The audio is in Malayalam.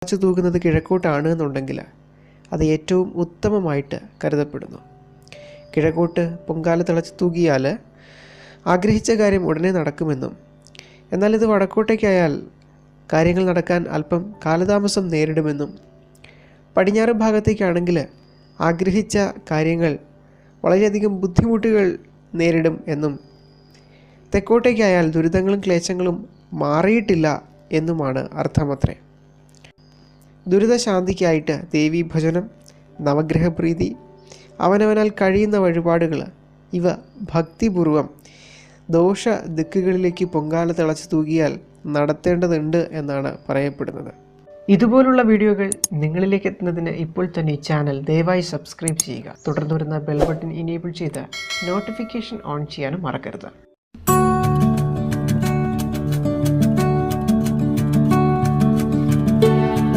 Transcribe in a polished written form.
തിളച്ചു തൂകുന്നത് കിഴക്കോട്ടാണ് എന്നുണ്ടെങ്കിൽ അത് ഏറ്റവും ഉത്തമമായിട്ട് കരുതപ്പെടുന്നു. കിഴക്കോട്ട് പൊങ്കാല തിളച്ചു തൂകിയാൽ ആഗ്രഹിച്ച കാര്യം ഉടനെ നടക്കുമെന്നും, എന്നാൽ ഇത് വടക്കോട്ടേക്കായാൽ കാര്യങ്ങൾ നടക്കാൻ അല്പം കാലതാമസം നേരിടുമെന്നും, പടിഞ്ഞാറ് ഭാഗത്തേക്കാണെങ്കിൽ ആഗ്രഹിച്ച കാര്യങ്ങൾ വളരെയധികം ബുദ്ധിമുട്ടുകൾ നേരിടും എന്നും, തെക്കോട്ടേക്കായാൽ ദുരിതങ്ങളും ക്ലേശങ്ങളും മാറിയിട്ടില്ല എന്നുമാണ് അർത്ഥമത്രേ. ദുരിതശാന്തിക്കായിട്ട് ദേവീഭജനം, നവഗ്രഹപ്രീതി, അവനവനാൽ കഴിയുന്ന വഴിപാടുകൾ ഇവ ഭക്തിപൂർവം ദോഷ ദിക്കുകളിലേക്ക് പൊങ്കാല തിളച്ചു തൂകിയാൽ നടത്തേണ്ടതുണ്ട് എന്നാണ് പറയപ്പെടുന്നത്. ഇതുപോലുള്ള വീഡിയോകൾ നിങ്ങളിലേക്ക് എത്തുന്നതിന് ഇപ്പോൾ തന്നെ ഈ ചാനൽ ദയവായി സബ്സ്ക്രൈബ് ചെയ്യുക. തുടർന്ന് വരുന്ന ബെൽ ബട്ടൺ ഇനേബിൾ ചെയ്ത് നോട്ടിഫിക്കേഷൻ ഓൺ ചെയ്യാനും മറക്കരുത്.